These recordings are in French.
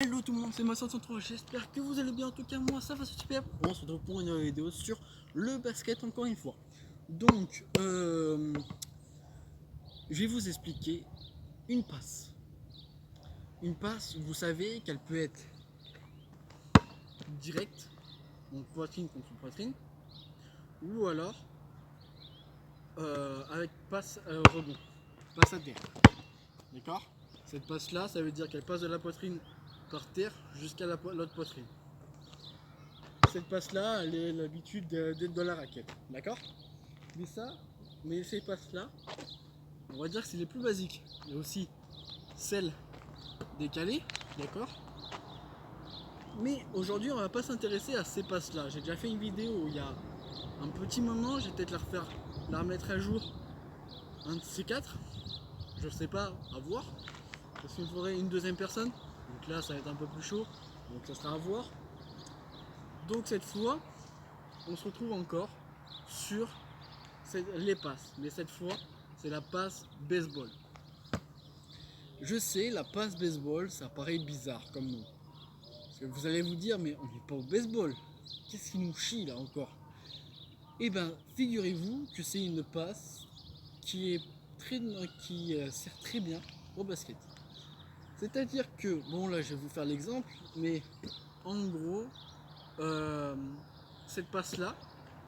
Hello tout le monde, c'est Massa103, j'espère que vous allez bien. En tout cas moi ça va super. On se retrouve pour une nouvelle vidéo sur le basket encore une fois. Donc je vais vous expliquer une passe. Une passe, vous savez qu'elle peut être directe, donc poitrine contre poitrine, ou alors avec passe rebond, passe à terre. D'accord? Cette passe là, ça veut dire qu'elle passe de la poitrine par terre jusqu'à l'autre poitrine. Cette passe là, elle est l'habitude d'être dans la raquette, d'accord? Mais ces passes là, on va dire que c'est les plus basiques. Il y a aussi celles décalées, d'accord? Mais aujourd'hui, on va pas s'intéresser à ces passes là. J'ai déjà fait une vidéo il y a un petit moment, je vais peut-être la remettre à jour, un de ces quatre, je sais pas, à voir. Parce qu'il me faudrait une deuxième personne, donc là ça va être un peu plus chaud, donc ça sera à voir. Donc cette fois, on se retrouve encore sur les passes, mais cette fois c'est la passe baseball. Je sais, la passe baseball, ça paraît bizarre comme nom. Parce que vous allez vous dire, mais on n'est pas au baseball. Qu'est-ce qui nous chie là encore? Eh bien, figurez-vous que c'est une passe qui est qui sert très bien au basket. C'est-à-dire que, bon là je vais vous faire l'exemple, mais en gros, euh, cette passe-là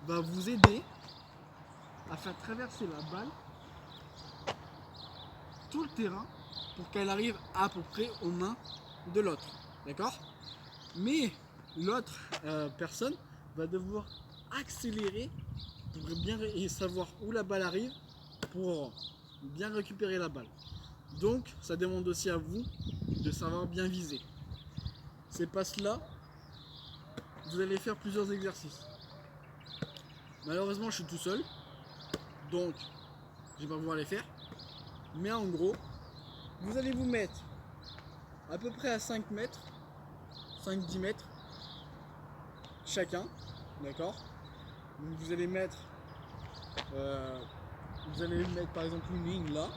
va vous aider à faire traverser la balle tout le terrain pour qu'elle arrive à peu près aux mains de l'autre. D'accord? Mais l'autre personne va devoir accélérer pour bien savoir où la balle arrive pour bien récupérer la balle. Donc ça demande aussi à vous de savoir bien viser. Ces passes-là, vous allez faire plusieurs exercices. Malheureusement je suis tout seul, donc je vais pas pouvoir les faire. Mais en gros, vous allez vous mettre à peu près à 5 mètres, 5-10 mètres chacun, d'accord? Vous allez mettre par exemple une ligne là,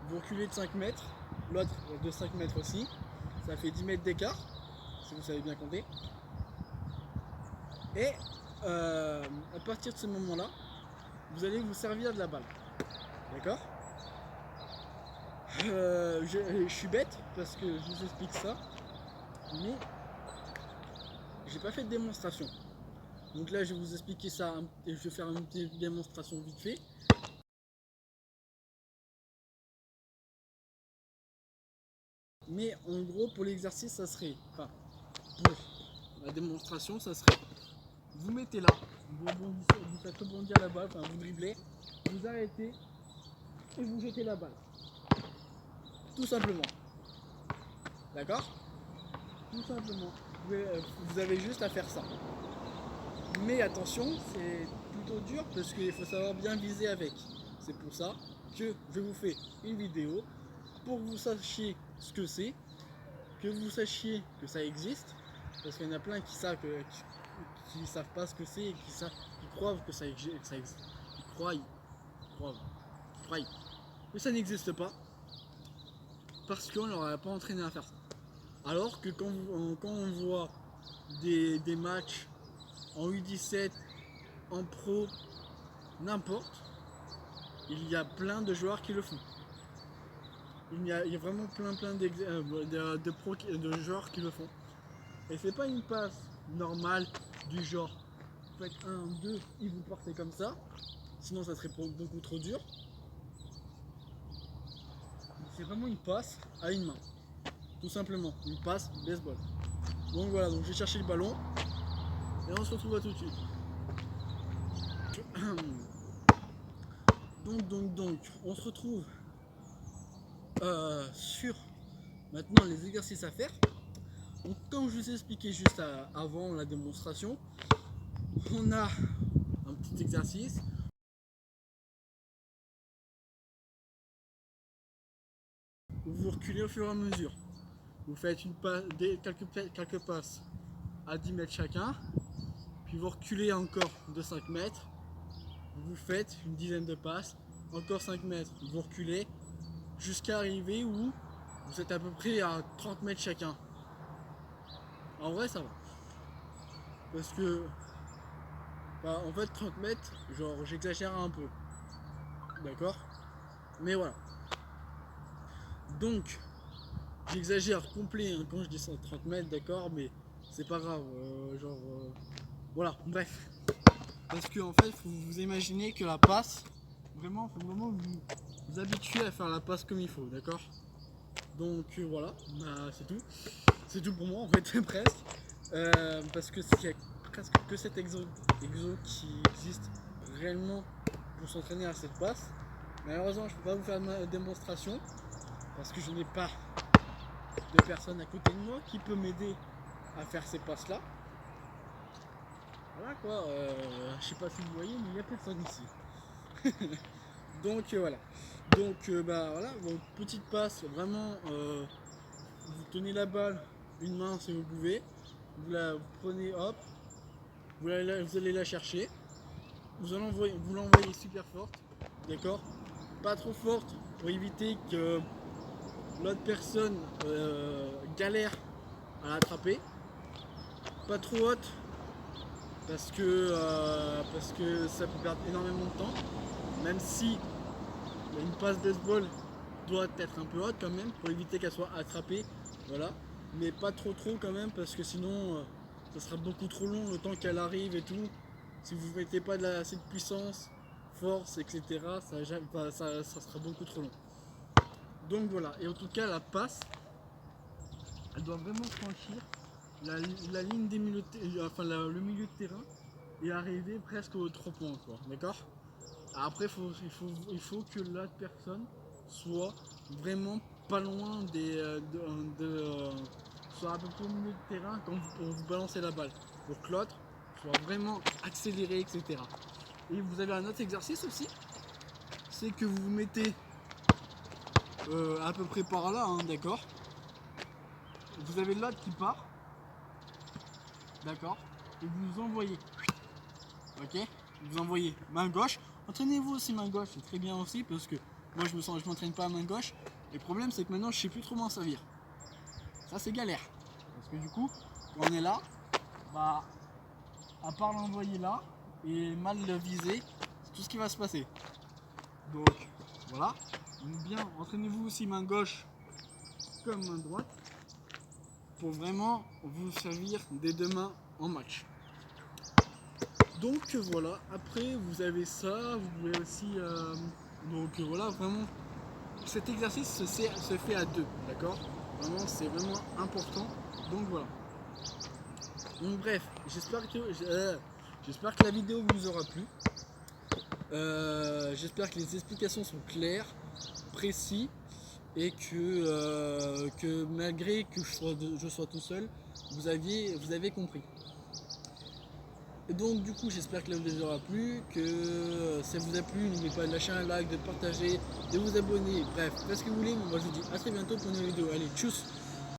vous reculez de 5 mètres, l'autre de 5 mètres aussi, ça fait 10 mètres d'écart, si vous savez bien compter. Et à partir de ce moment-là, vous allez vous servir de la balle, d'accord? Je suis bête parce que je vous explique ça, mais j'ai pas fait de démonstration. Donc là, je vais vous expliquer ça et je vais faire une petite démonstration vite fait. Mais en gros, pour l'exercice, ça serait, enfin, pour la démonstration, ça serait, vous mettez là, vous faites rebondir la balle, enfin vous dribblez, vous arrêtez et vous jetez la balle. Tout simplement. D'accord? Tout simplement. Vous avez juste à faire ça. Mais attention, c'est plutôt dur parce qu'il faut savoir bien viser avec. C'est pour ça que je vous fais une vidéo pour que vous sachiez ce que c'est, que vous sachiez que ça existe, parce qu'il y en a plein qui savent pas ce que c'est et qui croient que ça existe. Ils croient que ça n'existe pas parce qu'on leur a pas entraîné à faire ça. Alors que quand on voit des matchs en U17, en pro, n'importe, il y a plein de joueurs qui le font. Il y a vraiment plein de joueurs qui le font. Et c'est pas une passe normale du genre vous faites 1, 2 et vous partez comme ça, sinon ça serait beaucoup trop dur. C'est vraiment une passe à une main, tout simplement, une passe baseball. Donc voilà, donc je vais chercher le ballon et on se retrouve à tout de suite. Donc, on se retrouve sur maintenant les exercices à faire. Donc comme je vous ai expliqué juste avant la démonstration, on a un petit exercice. Vous reculez au fur et à mesure. Vous faites quelques passes à 10 mètres chacun, puis vous reculez encore de 5 mètres, vous faites une dizaine de passes, encore 5 mètres, vous reculez, jusqu'à arriver où vous êtes à peu près à 30 mètres chacun. En vrai, ça va. Parce que, bah, en fait, 30 mètres, genre, j'exagère un peu. D'accord? Mais voilà. Donc, j'exagère complet hein, quand je dis 130 mètres, d'accord? Mais c'est pas grave. Voilà, bref. Parce que, en fait, faut vous imaginer que la passe, vraiment, faut vraiment vous habituer à faire la passe comme il faut, d'accord? Donc, voilà, bah, c'est tout. C'est tout pour moi, en fait, presque. Parce que s'il y a presque que cet exo qui existe réellement pour s'entraîner à cette passe. Malheureusement, je ne peux pas vous faire ma démonstration parce que je n'ai pas de personne à côté de moi qui peut m'aider à faire ces passes là. Voilà quoi, je sais pas si vous voyez, mais il n'y a personne ici. Donc voilà. Donc bah voilà, donc petite passe, vraiment vous tenez la balle une main si vous pouvez, vous prenez hop, vous allez la chercher, vous l'envoyez super forte, d'accord? Pas trop forte pour éviter que l'autre personne galère à l'attraper. Pas trop haute parce que ça peut perdre énormément de temps. Même si une passe baseball doit être un peu haute quand même pour éviter qu'elle soit attrapée. Voilà. Mais pas trop quand même parce que sinon ça sera beaucoup trop long le temps qu'elle arrive et tout. Si vous ne mettez pas assez de puissance, force, etc., ça sera beaucoup trop long. Donc voilà, et en tout cas la passe, elle doit vraiment franchir la ligne des milieux le milieu de terrain et arriver presque aux 3 points, quoi, d'accord? Après, il faut que l'autre personne soit vraiment pas loin soit à peu près au milieu de terrain quand vous balancez la balle, pour que l'autre soit vraiment accéléré, etc. Et vous avez un autre exercice aussi, c'est que vous vous mettez à peu près par là, hein, d'accord? Vous avez l'autre qui part, d'accord? Et vous envoyez, ok? Vous envoyez main gauche. Entraînez-vous aussi main gauche, c'est très bien aussi parce que moi je m'entraîne pas à main gauche. Et le problème c'est que maintenant je sais plus trop m'en servir. Ça c'est galère. Parce que du coup, quand on est là, bah à part l'envoyer là et mal le viser, c'est tout ce qui va se passer. Donc voilà. Donc bien, entraînez-vous aussi main gauche comme main droite pour vraiment vous servir des deux mains en match. Donc voilà, après vous avez ça, vous pouvez aussi donc voilà, vraiment cet exercice se fait à deux, d'accord? Vraiment c'est vraiment important. Donc voilà. Donc bref, j'espère que la vidéo vous aura plu. J'espère que les explications sont claires, précises et que malgré que je sois tout seul, vous avez compris. Et donc du coup j'espère que la vidéo vous aura plu, que ça vous a plu, n'oubliez pas de lâcher un like, de partager, de vous abonner, bref, faites ce que vous voulez, mais moi je vous dis à très bientôt pour une nouvelle vidéo. Allez, tchuss!